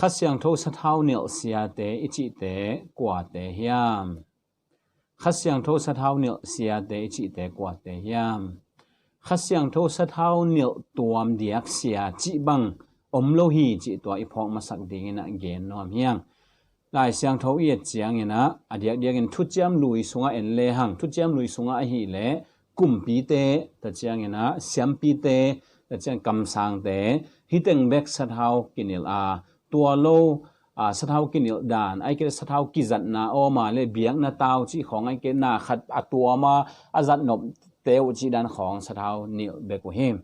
ขัดเสียงโทสะเท้าเหนียวเสียเตอิจิเตกว่าเตเฮียมขัดเสียงโทสะเท้าเหนียวเสียเตอิจิเตกว่าเตเฮียมขัดเสียงโทสะเท้าเหนียวตัวมเดียกเสียจิบังอมโลหีจิตัวอีพองมาสักดิ่งนะเกณฑ์นอมเฮียงลายเสียงโทเอียดเสียงนะอเดียกเดียกันทุจยมลุยสุงะเอ็นเลหังทุจยมลุยสุงะหิเลกุมปีเตแต่เสียงนะเสียมปีเตแต่เสียงกำสังเตฮิตเองเบกสะเท้ากินิลตัวโลสะเท้ากินิลดานไอเกสะเท้ากิจัดนาโอมาเลเบียงนาตาวจีของไอเกนาขัดตัวมาอาจัดนบเตวจีดานของสะเท้านิลเบกุฮิม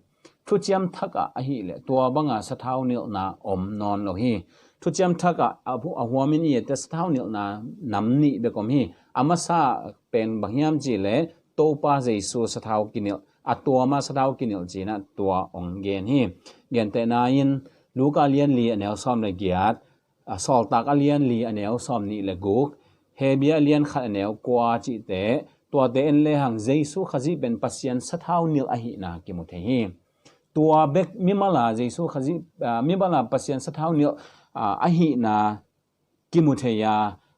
ทุจยมทักอะหิเลตัวบังสะเท้านิลนาอมนอนโลหิทุจยมทักอะผู้หัวมินีแต่สะเท้านิลนานำนิเบกุมิอามาซาเป็นบางยามจีเลโตปาเจสูสะเท้ากินิลตัวมาสะเท้ากินิลจีนะตัวองเกนฮิเกนเตนายินลูกอาเลียนลีอันเอลซอมเลเกียดสอลตักอาเลียนลีอันเอลซอมนี่เลกุกเฮเบียอาเลียนขัดอันเอลกว่าจิเตตัวเตนเลหังเจสุขจิเป็นปัสยันสะเท้านิลอหินากิมุเทฮีตัวเบกมิมาลาเจสุขจิมิมาลาปัสยันสะเท้านิลอหินากิมุเทีย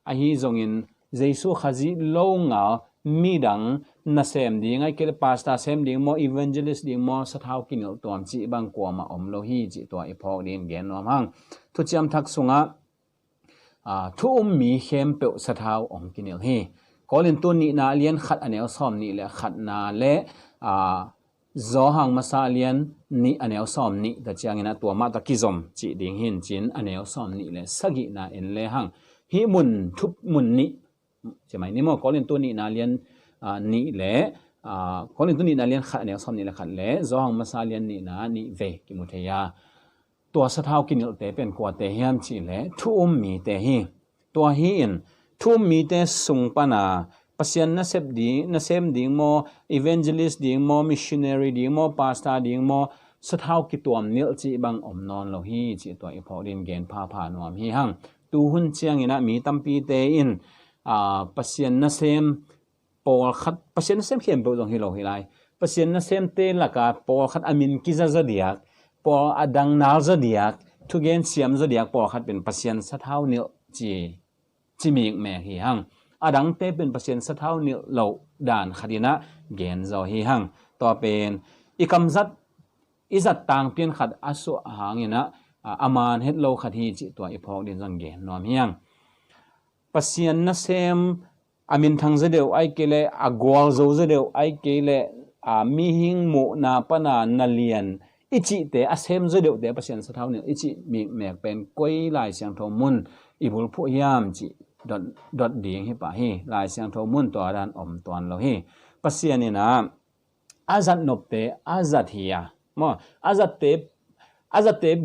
อหิจงอินเจสุขจิโลงามีดังนาเซมดีไงเกลปาสตาเซมดีโมอีเวนเจลิสดีโมสะเท้ากินตัวจีบังกว่ามาอมโลหีจีตัวอีพอกดีนเกนนอมังทุจยมทักสุงะทุมมีเข้มเปวสะเท้าองกินเอลฮีกอลินตัวนี้นาเลียนขัดอันเอลซอมนี่แหละขัดนาเละจอหังมาซาเลียนนี่อันเอลซอมนี่แต่เจียงนะตัวมาตะกิซอมจีดิงหินจินอันเอลซอมนี่แหละสกินาเอ็นเลหังฮิมุนทุบมุนนี่ใช่ไหมนี่มั่วกอลินตัวนี้นาเลียนนี่แหละกอลินตัวนี้นาเลียนขัดอันเอลซอมนี่แหละขัดและจอหังมาซาเลียนนี่นะนี่เวกิมุเทียตัวสะเท้ากินเตเป็นกว่าเตเฮียมจีและทุ่มมีเตฮีตัวฮีนทุ่มมีเตสุงปนาปัสยันนัเซบดีนัเซมดิงโมอีเวนเจลิสดิงโมมิชชันนารีดิงโมปาสตาดิงโมสะเท้ากิตัวนิลจีบังอมนอนโลฮีจีตัวอีพอดินเกนพาพานวมฮีหังตูหุ่นเชียงอินะมีตัมปีเตอินปัสยันนัเซมปอลขัดปัสยันนัเซมเข้มเปตรงฮิโลฮิไลปัสยันนัเซมเตละกาปอลขัดอามินกิซาซาเดียกปออดังนาลซาเดียกทุเกนเสียมซาเดียกปอขัดเป็นปัสยันสะเท้านิลจีมีแม่ฮีหังอดังเตเป็นปัสยันสะเท้านิลเหลาด่านขัดินะเกนซอฮีหังต่อเป็นอีกำจัดอิจัดต่างเปลี่ยนขัดอสุหางอินะอามานเฮ็ดโลขัดฮีจิตัวอีพอกดินจังเกนนอมเฮียงปัสยันนัเซมอามินทังเจเดวไอเกเลอากวลโซเจเดวไอเกเลมีหิงโมนาปนานาเลียนอิจิเตอเซมเจเดวเตปัสยันสะเท้านิลอิจิมีแมกเป็นก้อยลายเสียงทอมุนอีบุลผู้ยามจิดอดดีงฮิปะฮีลายเสียงทอมุนตัวดันอมตวนโลฮีปัสยันนี่นะอาจัดนบเตอาจัดเฮียมออาจัดเต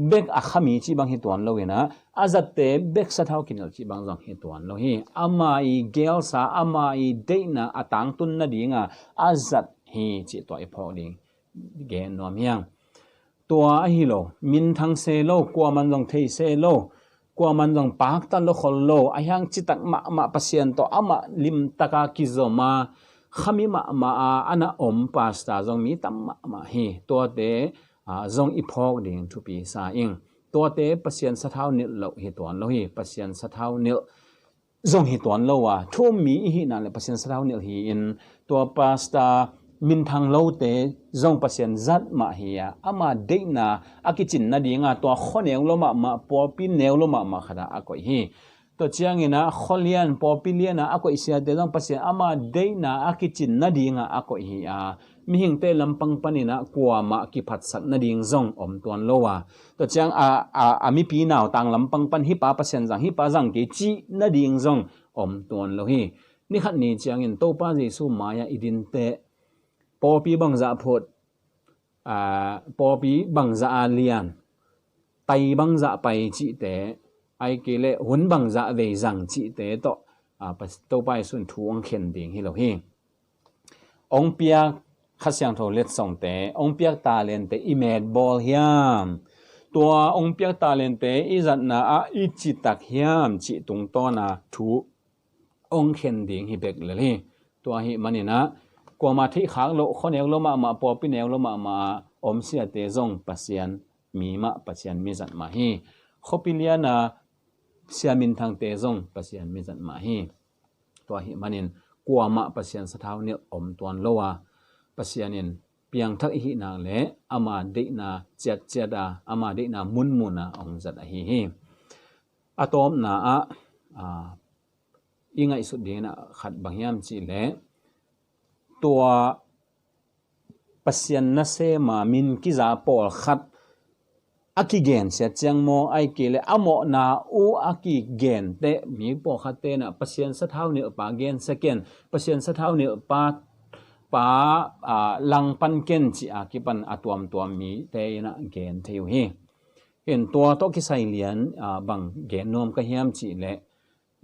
เบกอาขมีจีบังฮิตวนโลฮีนะอาจัดเตเบกสะเท้ากินจีบังจังฮิตวนโลฮีอามาอีเกลซาอามาอีเดนะอตังตุนนาดีงาอาจัดฮีจิตัวอีพอดิงเกนนอมยังตัวฮิโลมินทังเซโลกว่ามันจังเทเซโลกว่ามันจังปากตันโลคอลโลอายังจิตักมาปัสยันโตอามาลิมตะกากิโซมาขมิมาอันอมปาสตาจงมีตัมมาฮีตัวเตจงอีพอกดิ่งทุปีสาอิงตัวเตปัสยันสะเท้านิลโลฮิตวนโลฮีปัสยันสะเท้านิลจงฮิตวนโลวะทุ่มมีฮีนั่นแหละปัสยันสะเท้านิลฮีอินตัวปาสตามินทางโลเตจงปัสยันจัดมาฮียอามาเดนาอากิจินนาดีงาตัวข้อเนวโลมาปอปินเนวโลมาขดาอากอยฮีตัวเชียงอินะขอเลียนปอปิเลียนอากอยเสียเตจงปัสยันอามาเดนาอากิจินนาดีงาอากอยฮีมีหิงเตลำปังปนินะกว่ามากิพัดสักนาดิงซงอมตวนโลวาตัวจังมีปีนาวต่างลำปังปันฮิปาเปอร์เซ็นต์จังฮิปาจังเกจีนาดิงซงอมตวนโลฮีนี่ขัดนี้จังอินโตปาเจสุมายาอิดินเตปอปีบังจะพดปอปีบังจะอาเลียนไตบังจะไปจีเตไอเกเลหุ่นบังจะเวจังจีเตโตโตไปส่วนทวงเข็นดิงฮิโลฮีองเปียขัดเสียงโทรเล็ดส่งเตองเปียกตาเลนเตอิเมดบอลเฮียมตัวองเปียกตาเลนเตอิจัดนาอิจิตักเฮียมจิตุงต้อนาถูองเข็นดิ่งฮิเบกเลยตัวฮิมันนี่นะกว่ามาที่ขางโลคนเอวโลมาปอปิเนวโลมาอมเสียเตจงปัสยันมีมาปัสยันมีจัดมาฮีขบิเลียนา siamin thang te zong pasian mi zat ma hi to hi manin kuama pasian sathau ni om tuan lowa pasianin piang thak hi na le ama de na chat chata ama de na mun muna ong zat hi hi atom na a ingai su de na khat bangyam chi le tua pasian na se ma min ki za pol khat aki gen sia chang mo ai ke le amo na u aki gen te mi po khat te na pasian sa thau ni pa gen second pasian sa thau ni pa lang pan ken chi a ki pan atuam tuam mi te na gen theu hi en tua to ki sai lian bang gen nom ka hiam chi le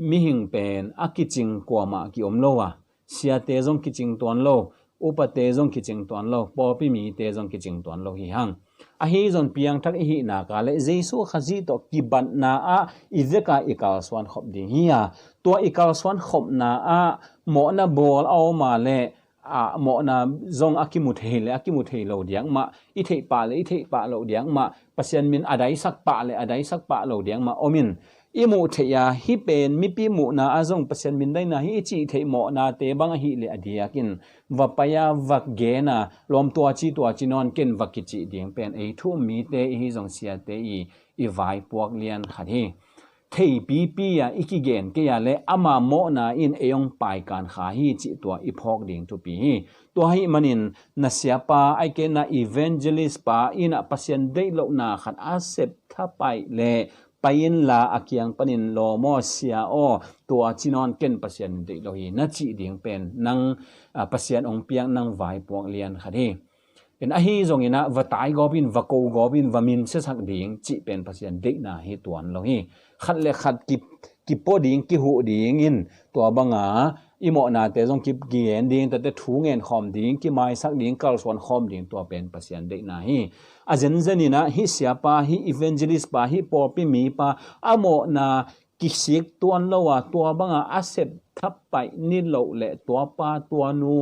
mi hing pen aki ching kwa ma ki om lo wa sia te jong ki ching ton lo upa te jong ki ching ton lo po pi mi te jong ki ching ton lo hi hang a hi zon piang thak hi na ka le jesu khazi to ki ban na a izeka ikal swan khop ding hi ya to ikal swan khop na a mo na bol aw ma le mo na zong akimut he lo diang ma i thei pa lo diang ma pasien min adai sak pa lo diang ma omin imu theya hi pen mi pi mu na azong pasien min dai na hi chi thei mo na te bang hi le adiakin vapaya vak ge na lom tua chi non ken vakichi ding pen ei thu mi te hi zong sia te i vai puak lian khat hi thei pi ya ikigen ke ya le ama mo na in eyong pai kan kha hi chi tua i phok ding tu pi hi to hi manin na sia pa ai ke na evangelist pa ina pasien dei lo na khat asep tha pai le pain la akyang panin lo mo sia o tua chinon ken pasien dei lo hi na chi ding pen nang pasien ong piang nang vai puak lian khat hi en a hi zong ina vatai gobin vako gobin vamin se sak ding chi pen pasien dei na hi tuan lo hi khat le khat ki po ding ki hu ding in to banga imo na te jong ki gen ding te thu ngen khom ding ki mai sak ding kal swan khom ding to pen pasien dei na hi a zen zenina hi sia pa hi evangelist pa hi po pi mi pa amo na ki sik tuan lo wa to banga asep thap pai ni lo le to pa to nu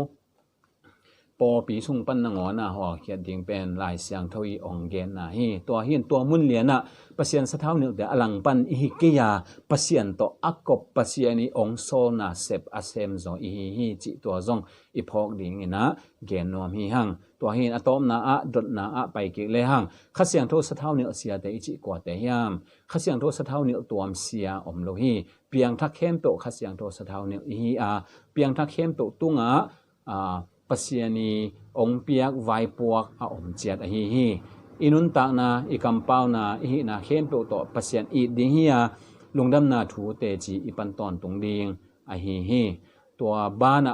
po pi sung pan na ngona ho khiat ding pen lai siang thoi ong gen na hi to hin to mun liana pasien sa thau ni de alang pan hi ke ya pasien to akop pasiani ong so na sep asem zo hi chi to zong i phok ding ina gen nom hi hang to hin atom na a dot na a pai ke le hang khasiang tho sa thau ni sia te chi kwa te hiam khasiang tho sa thau ni tuam sia om lo hi piang thak khem to khasiang tho sa thau ni hi piang thak khem to tunga pasiani ong piak vai puak a om chiat a hi inun ta na ikampau na hi na khem pe to pasian I ding hi lungdam na thu te chi ipan ton tung ding a hi tua bana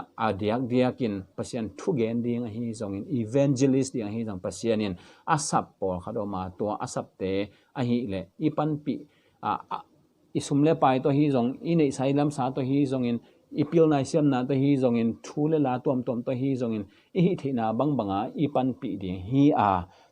diakin pasian thu gen ding a hi zong in evangelist ding a hi zong pasianin asap por khadoma tua asap te a hi le ipan pi isumle pai to hi zong inei sailam sa to hi zong in ipil na siam na to hi zong in thule la tom to hi zong in hi thina banga ipan pi ding hi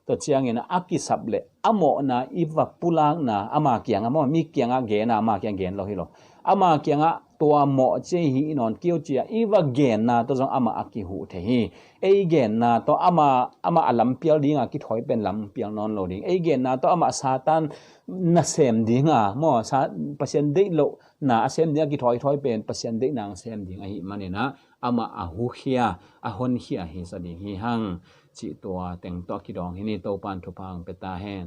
to chiang in aki sable amo na iwa pulang na ama kyang amo mi kyang ge na ama kyang gen lo hi lo ama kyang tua mo che hi non kio chia iwa gen na to zong ama aki hu the hi ei gen na to ama alam pial ding ki thoi pen lam pial non lo ding ei gen na to ama satan na sem ding mo sa pasien dei lo na asem dia ki thoi pen pasien dei nang sem ding a hi manina ama a hu khia a hon khia hi sa ding hi hang chi tua teng to ki dong hi ni to pan thu pang peta hen